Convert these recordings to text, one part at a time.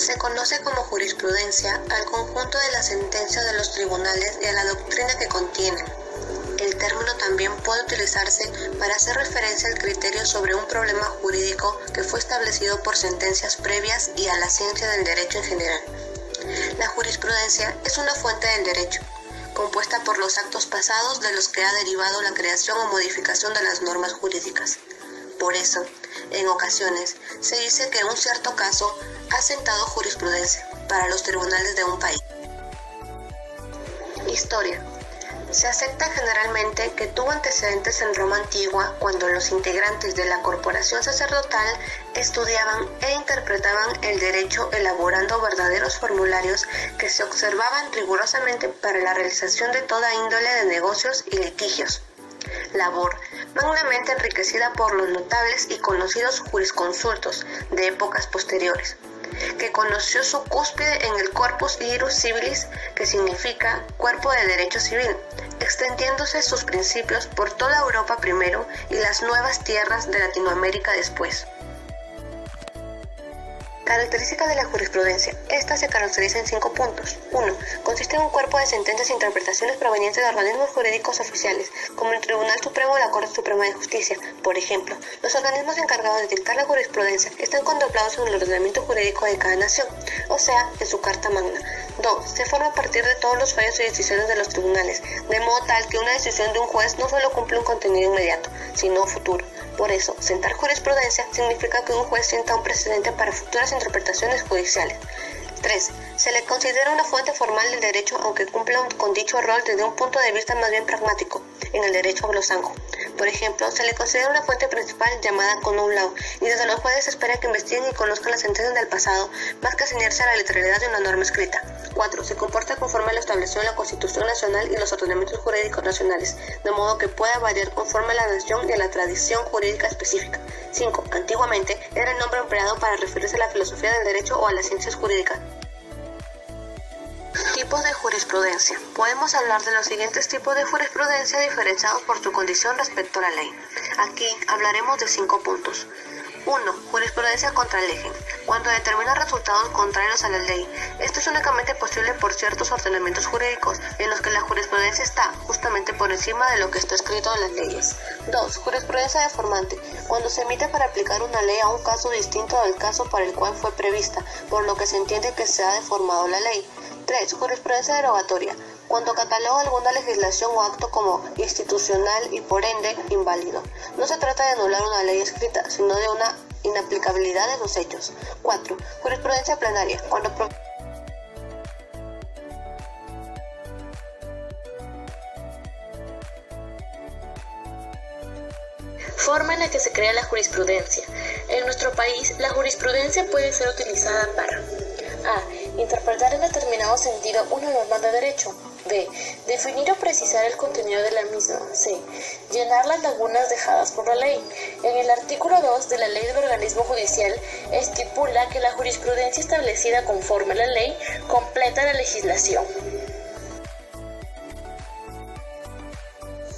Se conoce como jurisprudencia al conjunto de las sentencias de los tribunales y a la doctrina que contienen. El término también puede utilizarse para hacer referencia al criterio sobre un problema jurídico que fue establecido por sentencias previas y a la ciencia del derecho en general. La jurisprudencia es una fuente del derecho, compuesta por los actos pasados de los que ha derivado la creación o modificación de las normas jurídicas. Por eso, en ocasiones, se dice que un cierto caso ha sentado jurisprudencia para los tribunales de un país. Historia. Se acepta generalmente que tuvo antecedentes en Roma antigua cuando los integrantes de la corporación sacerdotal estudiaban e interpretaban el derecho elaborando verdaderos formularios que se observaban rigurosamente para la realización de toda índole de negocios y litigios. Labor magnamente enriquecida por los notables y conocidos jurisconsultos de épocas posteriores, que conoció su cúspide en el Corpus Iuris Civilis, que significa cuerpo de derecho civil, extendiéndose sus principios por toda Europa primero y las nuevas tierras de Latinoamérica después. Características de la jurisprudencia. Esta se caracteriza en 5 puntos. 1. Consiste en un cuerpo de sentencias e interpretaciones provenientes de organismos jurídicos oficiales, como el Tribunal Supremo o la Corte Suprema de Justicia. Por ejemplo, los organismos encargados de dictar la jurisprudencia están contemplados en el ordenamiento jurídico de cada nación, o sea, en su Carta Magna. 2. Se forma a partir de todos los fallos y decisiones de los tribunales, de modo tal que una decisión de un juez no solo cumple un contenido inmediato, sino futuro. Por eso, sentar jurisprudencia significa que un juez sienta un precedente para futuras interpretaciones judiciales. 3. Se le considera una fuente formal del derecho, aunque cumpla con dicho rol desde un punto de vista más bien pragmático, en el derecho anglosajo. Por ejemplo, se le considera una fuente principal llamada common law, y desde los jueces se espera que investiguen y conozcan las sentencias del pasado, más que ceñirse a la literalidad de una norma escrita. 4. Se comporta conforme a lo establecido en la Constitución Nacional y los ordenamientos jurídicos nacionales, de modo que pueda variar conforme a la nación y a la tradición jurídica específica. 5. Antiguamente era el nombre empleado para referirse a la filosofía del derecho o a las ciencias jurídicas. Tipos de jurisprudencia. Podemos hablar de los siguientes tipos de jurisprudencia diferenciados por su condición respecto a la ley. Aquí hablaremos de 5 puntos. 1. Jurisprudencia contra lege, cuando determina resultados contrarios a la ley. Esto es únicamente posible por ciertos ordenamientos jurídicos, en los que la jurisprudencia está justamente por encima de lo que está escrito en las leyes. 2. Jurisprudencia deformante, cuando se emite para aplicar una ley a un caso distinto del caso para el cual fue prevista, por lo que se entiende que se ha deformado la ley. 3. Jurisprudencia derogatoria, cuando cataloga alguna legislación o acto como institucional y por ende inválido. No se trata de anular una ley escrita, sino de una inaplicabilidad de sus hechos. 4. Jurisprudencia plenaria, cuando forma en la que se crea la jurisprudencia. En nuestro país, la jurisprudencia puede ser utilizada para a. Interpretar en determinado sentido una norma de derecho. B. Definir o precisar el contenido de la misma. C. Llenar las lagunas dejadas por la ley. En el artículo 2 de la Ley del Organismo Judicial estipula que la jurisprudencia establecida conforme a la ley completa la legislación.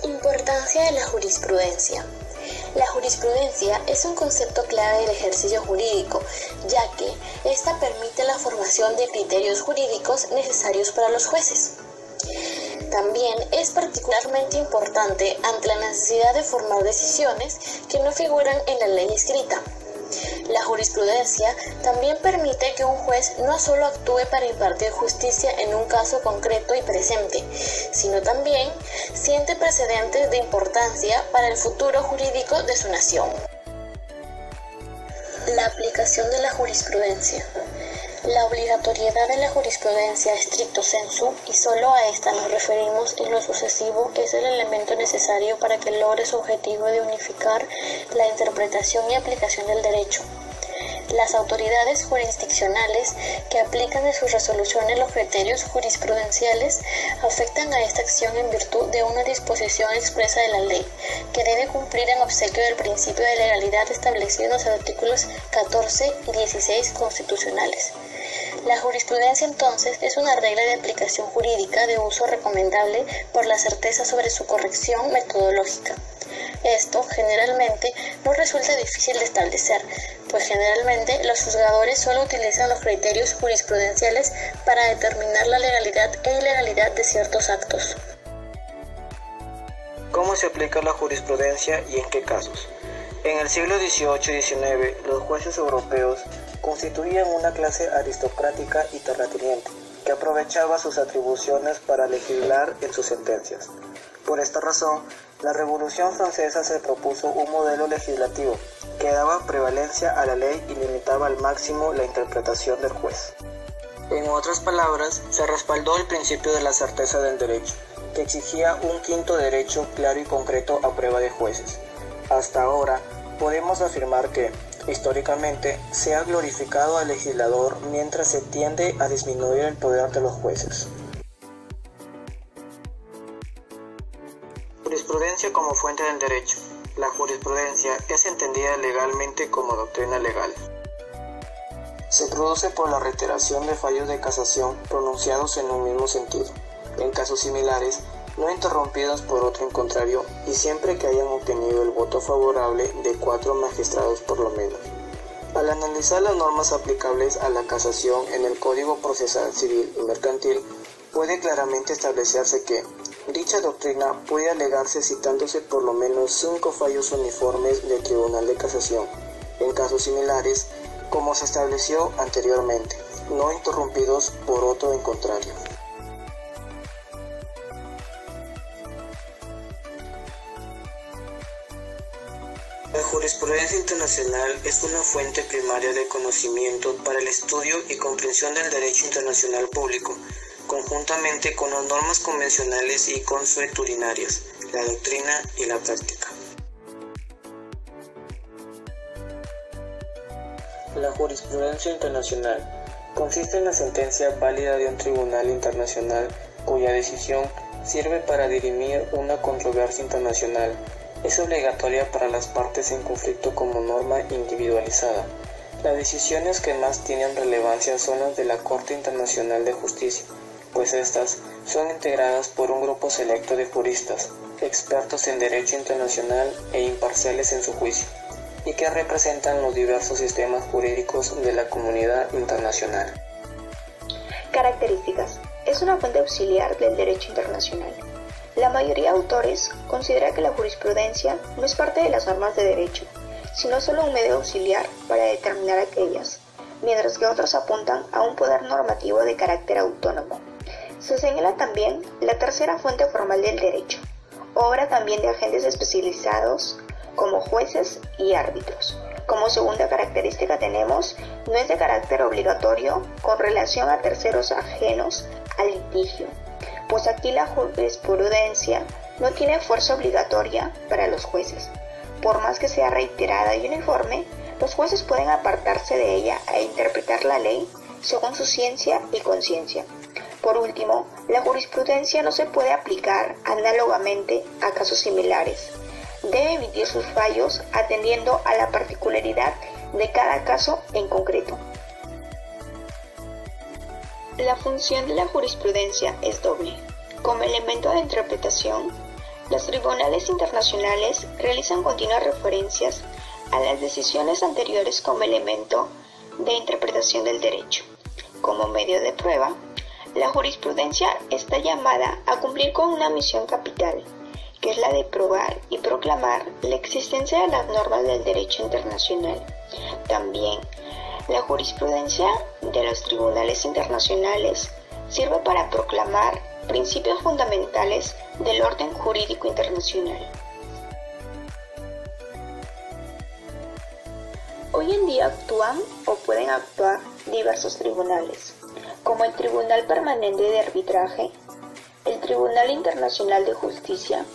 Importancia de la jurisprudencia. La jurisprudencia es un concepto clave del ejercicio jurídico, ya que ésta permite la formación de criterios jurídicos necesarios para los jueces. También es particularmente importante ante la necesidad de formar decisiones que no figuran en la ley escrita. La jurisprudencia también permite que un juez no solo actúe para impartir justicia en un caso concreto y presente, sino también siente precedentes de importancia para el futuro jurídico de su nación. La aplicación de la jurisprudencia. La obligatoriedad de la jurisprudencia stricto sensu, y solo a esta nos referimos en lo sucesivo, es el elemento necesario para que logre su objetivo de unificar la interpretación y aplicación del derecho. Las autoridades jurisdiccionales que aplican en sus resoluciones los criterios jurisprudenciales afectan a esta acción en virtud de una disposición expresa de la ley, que debe cumplir en obsequio del principio de legalidad establecido en los artículos 14 y 16 constitucionales. La jurisprudencia entonces es una regla de aplicación jurídica de uso recomendable por la certeza sobre su corrección metodológica. Esto generalmente no resulta difícil de establecer, pues generalmente los juzgadores solo utilizan los criterios jurisprudenciales para determinar la legalidad e ilegalidad de ciertos actos. ¿Cómo se aplica la jurisprudencia y en qué casos? En el siglo XVIII y XIX, los jueces europeos constituían una clase aristocrática y terrateniente que aprovechaba sus atribuciones para legislar en sus sentencias. Por esta razón, la Revolución Francesa se propuso un modelo legislativo que daba prevalencia a la ley y limitaba al máximo la interpretación del juez. En otras palabras, se respaldó el principio de la certeza del derecho, que exigía un quinto derecho claro y concreto a prueba de jueces. Hasta ahora, podemos afirmar que, históricamente, se ha glorificado al legislador mientras se tiende a disminuir el poder de los jueces. Jurisprudencia como fuente del derecho. La jurisprudencia es entendida legalmente como doctrina legal. Se produce por la reiteración de fallos de casación pronunciados en un mismo sentido, en casos similares, no interrumpidos por otro en contrario, y siempre que hayan obtenido el voto favorable de 4 magistrados por lo menos. Al analizar las normas aplicables a la casación en el Código Procesal Civil y Mercantil, puede claramente establecerse que dicha doctrina puede alegarse citándose por lo menos 5 fallos uniformes del Tribunal de Casación, en casos similares, como se estableció anteriormente, no interrumpidos por otro en contrario. La jurisprudencia internacional es una fuente primaria de conocimiento para el estudio y comprensión del derecho internacional público, conjuntamente con las normas convencionales y consuetudinarias, la doctrina y la práctica. La jurisprudencia internacional consiste en la sentencia válida de un tribunal internacional cuya decisión sirve para dirimir una controversia internacional. Es obligatoria para las partes en conflicto como norma individualizada. Las decisiones que más tienen relevancia son las de la Corte Internacional de Justicia, pues estas son integradas por un grupo selecto de juristas, expertos en derecho internacional e imparciales en su juicio, y que representan los diversos sistemas jurídicos de la comunidad internacional. Características. Es una fuente auxiliar del derecho internacional. La mayoría de autores considera que la jurisprudencia no es parte de las normas de derecho, sino solo un medio auxiliar para determinar aquellas, mientras que otros apuntan a un poder normativo de carácter autónomo. Se señala también la tercera fuente formal del derecho, obra también de agentes especializados como jueces y árbitros. Como segunda característica tenemos, no es de carácter obligatorio con relación a terceros ajenos al litigio, pues aquí la jurisprudencia no tiene fuerza obligatoria para los jueces. Por más que sea reiterada y uniforme, los jueces pueden apartarse de ella e interpretar la ley según su ciencia y conciencia. Por último, la jurisprudencia no se puede aplicar análogamente a casos similares. Debe emitir sus fallos atendiendo a la particularidad de cada caso en concreto. La función de la jurisprudencia es doble. Como elemento de interpretación, los tribunales internacionales realizan continuas referencias a las decisiones anteriores como elemento de interpretación del derecho. Como medio de prueba, la jurisprudencia está llamada a cumplir con una misión capital, que es la de probar y proclamar la existencia de las normas del derecho internacional. También, la jurisprudencia de los tribunales internacionales sirve para proclamar principios fundamentales del orden jurídico internacional. Hoy en día actúan o pueden actuar diversos tribunales, como el Tribunal Permanente de Arbitraje, el Tribunal Internacional de Justicia,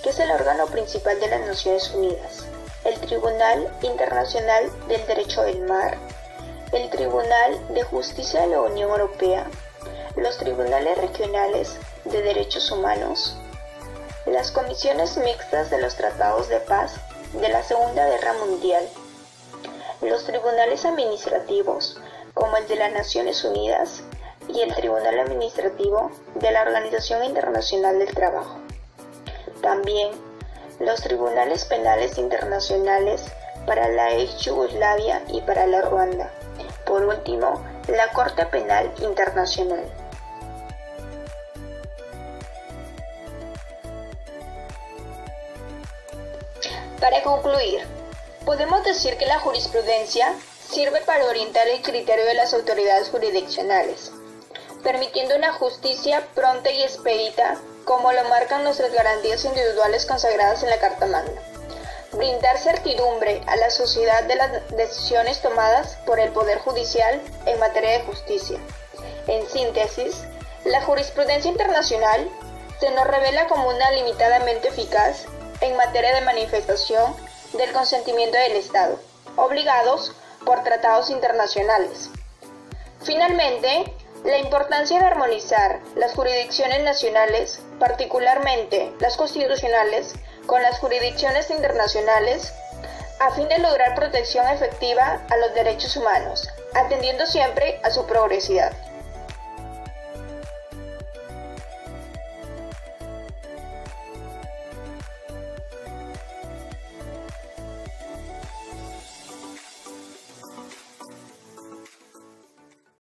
que es el órgano principal de las Naciones Unidas, el Tribunal Internacional del Derecho del Mar, el Tribunal de Justicia de la Unión Europea, los tribunales regionales de derechos humanos, las comisiones mixtas de los tratados de paz de la Segunda Guerra Mundial, los tribunales administrativos como el de las Naciones Unidas y el Tribunal Administrativo de la Organización Internacional del Trabajo. También los tribunales penales internacionales para la ex Yugoslavia y para la Ruanda. Por último, la Corte Penal Internacional. Para concluir, podemos decir que la jurisprudencia sirve para orientar el criterio de las autoridades jurisdiccionales, permitiendo una justicia pronta y expedita, como lo marcan nuestras garantías individuales consagradas en la Carta Magna. Brindar certidumbre a la sociedad de las decisiones tomadas por el Poder Judicial en materia de justicia. En síntesis, la jurisprudencia internacional se nos revela como una limitadamente eficaz en materia de manifestación del consentimiento del Estado, obligados por tratados internacionales. Finalmente, la importancia de armonizar las jurisdicciones nacionales, particularmente las constitucionales, con las jurisdicciones internacionales, a fin de lograr protección efectiva a los derechos humanos, atendiendo siempre a su progresividad.